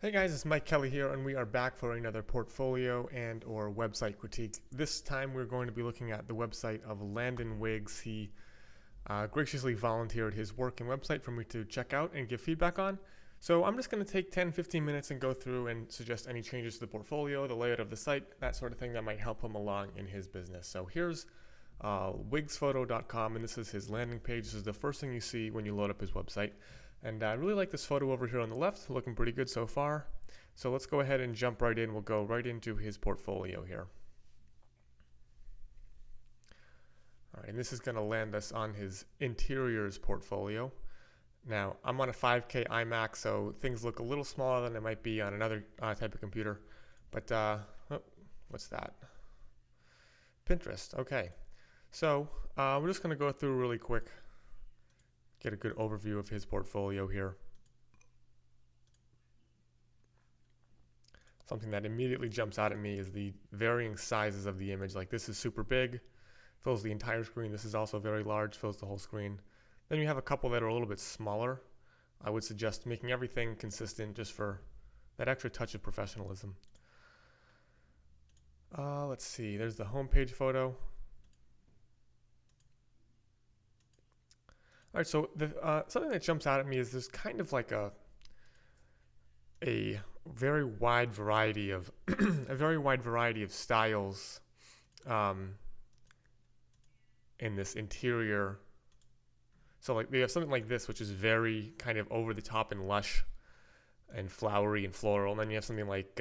Hey guys, it's Mike Kelley here, and we are back for another portfolio and or website critique. This time we're going to be looking at the website of Landon Wiggs. He graciously volunteered his work and website for me to check out and give feedback on. So I'm just going to take 10-15 minutes and go through and suggest any changes to the portfolio, the layout of the site, that sort of thing that might help him along in his business. So here's wigsphoto.com, and this is his landing page. This is the first thing you see when you load up his website. And I really like this photo over here on the left, looking pretty good so far. So let's go ahead and jump right in. We'll go right into his portfolio here. All right, and this is going to land us on his interiors portfolio. Now, I'm on a 5K iMac, so things look a little smaller than it might be on another type of computer. But, what's that? Pinterest, okay. So, we're just going to go through really quick, get a good overview of his portfolio here. Something that immediately jumps out at me is the varying sizes of the image. Like this is super big, fills the entire screen. This is also very large, fills the whole screen. Then you have a couple that are a little bit smaller. I would suggest making everything consistent just for that extra touch of professionalism. Let's see, there's the homepage photo. All right, so something that jumps out at me is there's kind of like a very wide variety of styles in this interior. So like we have something like this, which is very kind of over the top and lush and flowery and floral, and then you have something like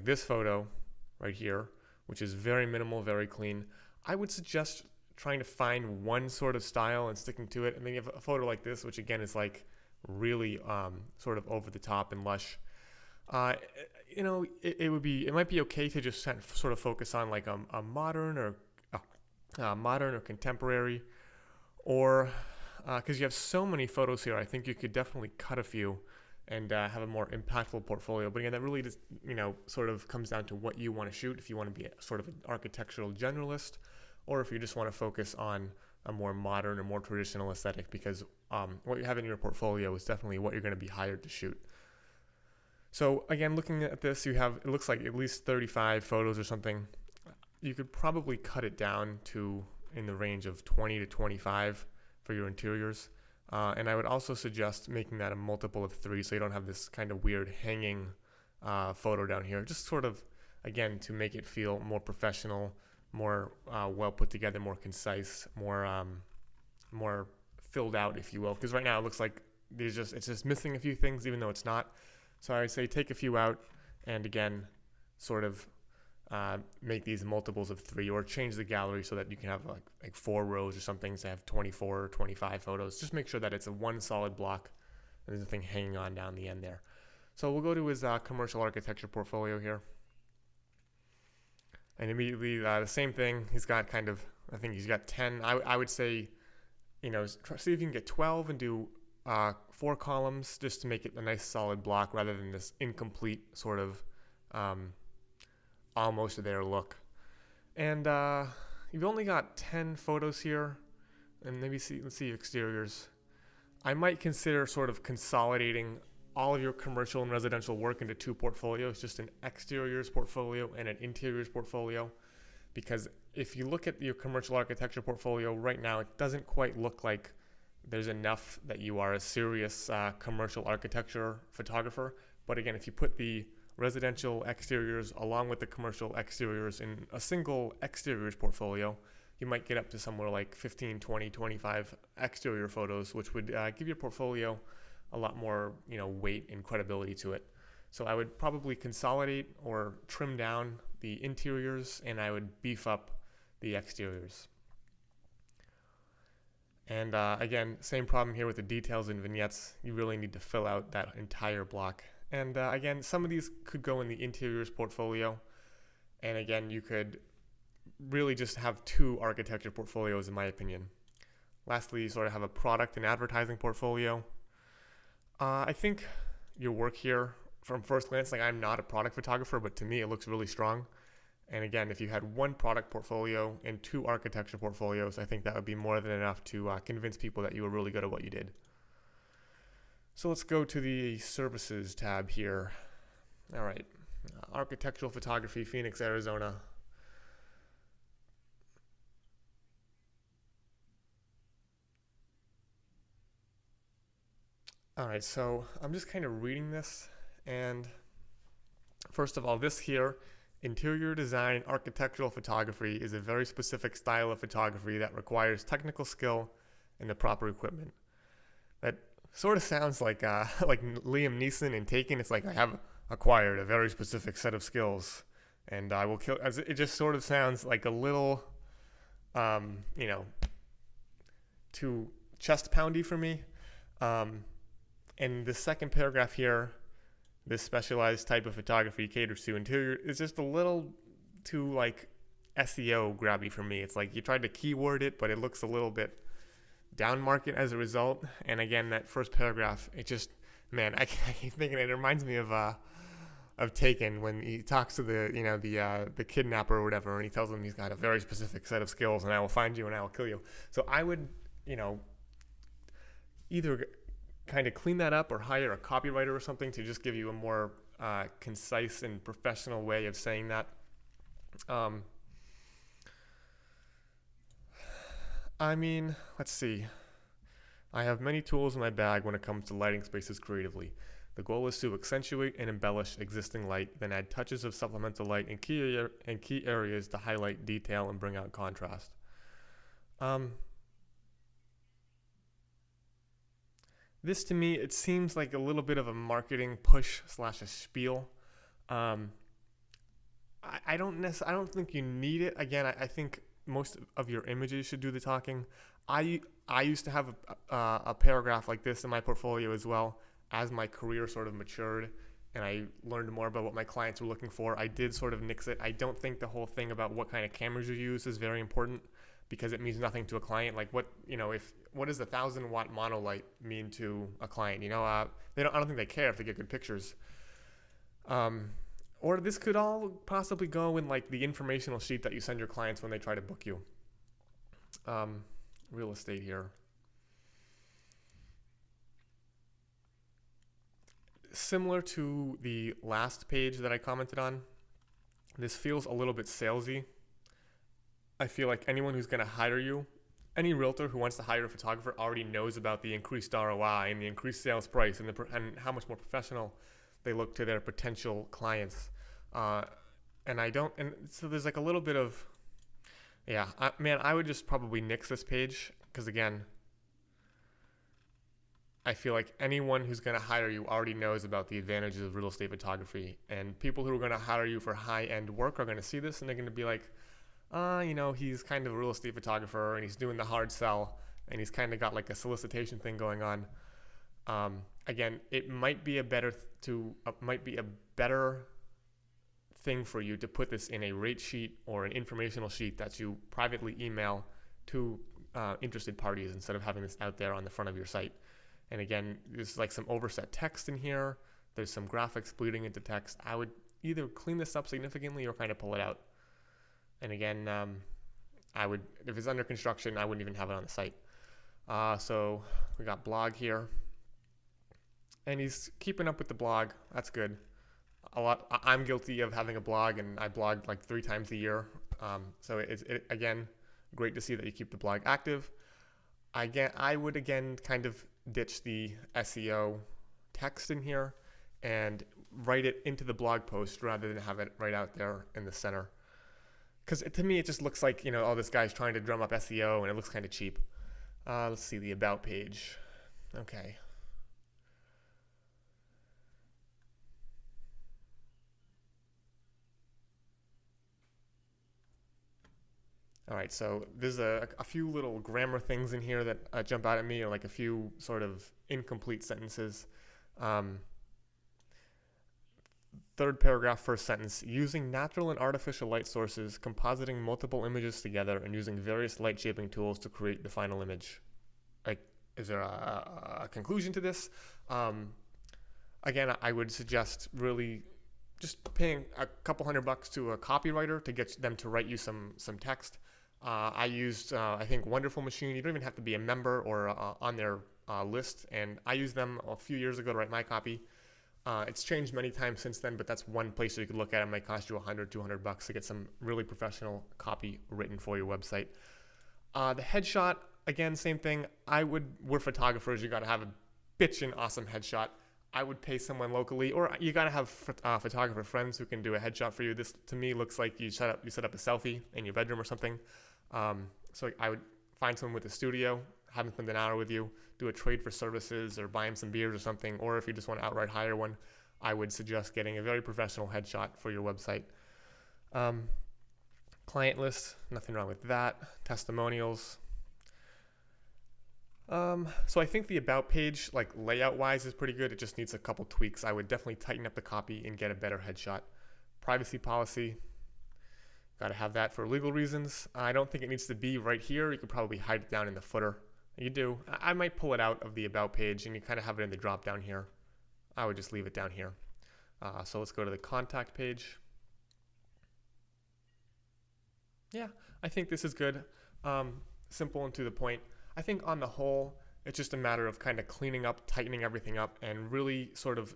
this photo right here, which is very minimal, very clean. I would suggest trying to find one sort of style and sticking to it, and then you have a photo like this, which again is like really sort of over the top and lush. It might be okay to just sort of focus on like a modern or contemporary, or because you have so many photos here, I think you could definitely cut a few and have a more impactful portfolio. But again, that really just sort of comes down to what you want to shoot. If you want to be sort of an architectural generalist, or if you just want to focus on a more modern or more traditional aesthetic, because what you have in your portfolio is definitely what you're going to be hired to shoot. So again, looking at this, it looks like at least 35 photos or something. You could probably cut it down to in the range of 20 to 25 for your interiors. And I would also suggest making that a multiple of 3, so you don't have this kind of weird hanging photo down here. Just sort of, again, to make it feel more professional, more well put together, more concise, more filled out, if you will. Because right now it looks like it's just missing a few things, even though it's not. So I would say take a few out, and again, sort of make these multiples of 3, or change the gallery so that you can have like 4 rows or something to have 24 or 25 photos. Just make sure that it's a one solid block and there's nothing hanging on down the end there. So we'll go to his commercial architecture portfolio here. And immediately the same thing. He's got I think he's got 10. I would say, see if you can get 12 and do 4 columns just to make it a nice solid block rather than this incomplete sort of almost there look. And you've only got 10 photos here, and let's see exteriors. I might consider sort of consolidating all of your commercial and residential work into 2 portfolios, just an exteriors portfolio and an interiors portfolio, because if you look at your commercial architecture portfolio right now, it doesn't quite look like there's enough that you are a serious commercial architecture photographer. But again, if you put the residential exteriors along with the commercial exteriors in a single exteriors portfolio, you might get up to somewhere like 15, 20, 25 exterior photos, which would give your portfolio a lot more weight and credibility to it. So I would probably consolidate or trim down the interiors, and I would beef up the exteriors. And again, same problem here with the details and vignettes. You really need to fill out that entire block. And again, some of these could go in the interiors portfolio. And again, you could really just have 2 architecture portfolios, in my opinion. Lastly, you sort of have a product and advertising portfolio. I think your work here, from first glance, like I'm not a product photographer, but to me it looks really strong. And again, if you had 1 product portfolio and 2 architecture portfolios, I think that would be more than enough to convince people that you were really good at what you did. So let's go to the services tab here. All right, architectural photography, Phoenix, Arizona. All right, so I'm just kind of reading this, and first of all, this here, interior design architectural photography, is a very specific style of photography that requires technical skill and the proper equipment. That sort of sounds like like Liam Neeson in Taken. It's like, I have acquired a very specific set of skills, and I will kill. It just sort of sounds like a little, you know, too chest poundy for me. And the second paragraph here, this specialized type of photography caters to interior, is just a little too like SEO grabby for me. It's like you tried to keyword it, but it looks a little bit down market as a result. And again, that first paragraph, it just, man, I keep thinking it reminds me of Taken, when he talks to the kidnapper or whatever, and he tells him he's got a very specific set of skills, and I will find you and I will kill you. So I would, either kind of clean that up or hire a copywriter or something to just give you a more concise and professional way of saying that. I mean, let's see. I have many tools in my bag when it comes to lighting spaces creatively. The goal is to accentuate and embellish existing light, then add touches of supplemental light in key areas to highlight detail and bring out contrast. This to me, it seems like a little bit of a marketing push / a spiel. I don't think you need it. Again, I think most of your images should do the talking. I used to have a paragraph like this in my portfolio as well. As my career sort of matured and I learned more about what my clients were looking for, I did sort of nix it. I don't think the whole thing about what kind of cameras you use is very important, because it means nothing to a client. Like what does the 1,000-watt monolight mean to a client? I don't think they care if they get good pictures. Or this could all possibly go in like the informational sheet that you send your clients when they try to book you. Real estate here. Similar to the last page that I commented on, this feels a little bit salesy. I feel like anyone who's going to hire you, any realtor who wants to hire a photographer, already knows about the increased ROI and the increased sales price and how much more professional they look to their potential clients. And so there's like a little bit of, I would just probably nix this page, because again, I feel like anyone who's going to hire you already knows about the advantages of real estate photography, and people who are going to hire you for high-end work are going to see this and they're going to be like, he's kind of a real estate photographer and he's doing the hard sell and he's kind of got like a solicitation thing going on. Again, it might be a better thing for you to put this in a rate sheet or an informational sheet that you privately email to interested parties, instead of having this out there on the front of your site. And again, there's like some overset text in here. There's some graphics bleeding into text. I would either clean this up significantly or kind of pull it out. And again, if it's under construction, I wouldn't even have it on the site. So we got blog here. And he's keeping up with the blog. That's good. I'm guilty of having a blog, and I blog like 3 times a year. So again, great to see that you keep the blog active. I would again kind of ditch the SEO text in here and write it into the blog post rather than have it right out there in the center. Because to me, it just looks like, this guy's trying to drum up SEO, and it looks kind of cheap. Let's see the about page. Okay. All right, so there's a few little grammar things in here that jump out at me, or like a few sort of incomplete sentences. Third paragraph, first sentence: using natural and artificial light sources, compositing multiple images together, and using various light shaping tools to create the final image. Like, is there a conclusion to this? Again, I would suggest really just paying a couple $100 to a copywriter to get them to write you some text. I used, I think, Wonderful Machine. You don't even have to be a member or on their list, and I used them a few years ago to write my copy. It's changed many times since then, but that's one place that you could look at. It might cost you $100, $200 to get some really professional copy written for your website. The headshot, again, same thing. We're photographers. You got to have a bitchin' awesome headshot. I would pay someone locally, or you got to have photographer friends who can do a headshot for you. This, to me, looks like you set up a selfie in your bedroom or something. So I would find someone with a studio, have them spend an hour with you, do a trade for services or buy them some beers or something. Or if you just want to outright hire one, I would suggest getting a very professional headshot for your website. Client list, nothing wrong with that. Testimonials. So I think the about page, like layout wise, is pretty good. It just needs a couple tweaks. I would definitely tighten up the copy and get a better headshot. Privacy policy, got to have that for legal reasons. I don't think it needs to be right here. You could probably hide it down in the footer. You do. I might pull it out of the about page and you kind of have it in the drop down here. I would just leave it down here. So let's go to the contact page. Yeah, I think this is good. Simple and to the point. I think on the whole, it's just a matter of kind of cleaning up, tightening everything up, and really sort of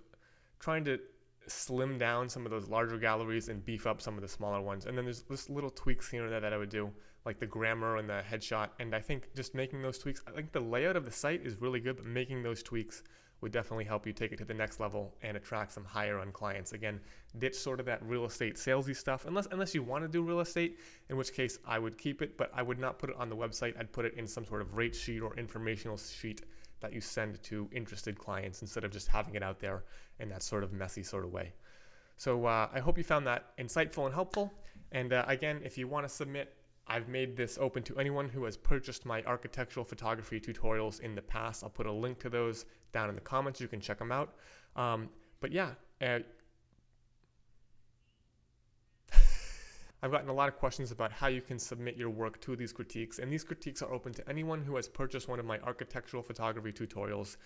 trying to slim down some of those larger galleries and beef up some of the smaller ones. And then there's just little tweaks here and there that I would do, like the grammar and the headshot. And I think just making those tweaks, I think the layout of the site is really good, but making those tweaks would definitely help you take it to the next level and attract some higher end clients. Again, ditch sort of that real estate salesy stuff, unless you want to do real estate, in which case I would keep it, but I would not put it on the website. I'd put it in some sort of rate sheet or informational sheet that you send to interested clients instead of just having it out there in that sort of messy sort of way. So I hope you found that insightful and helpful. And again, if you want to submit, I've made this open to anyone who has purchased my architectural photography tutorials in the past. I'll put a link to those down in the comments. You can check them out. But yeah, I've gotten a lot of questions about how you can submit your work to these critiques, and these critiques are open to anyone who has purchased one of my architectural photography tutorials,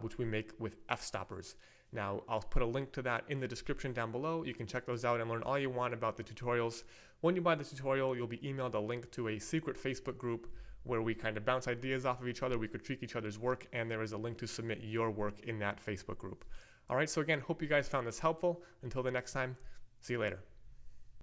which we make with f-stoppers. Now, I'll put a link to that in the description down below. You can check those out and learn all you want about the tutorials. When you buy the tutorial, you'll be emailed a link to a secret Facebook group where we kind of bounce ideas off of each other. We critique each other's work, and there is a link to submit your work in that Facebook group. All right, so again, hope you guys found this helpful. Until the next time, see you later.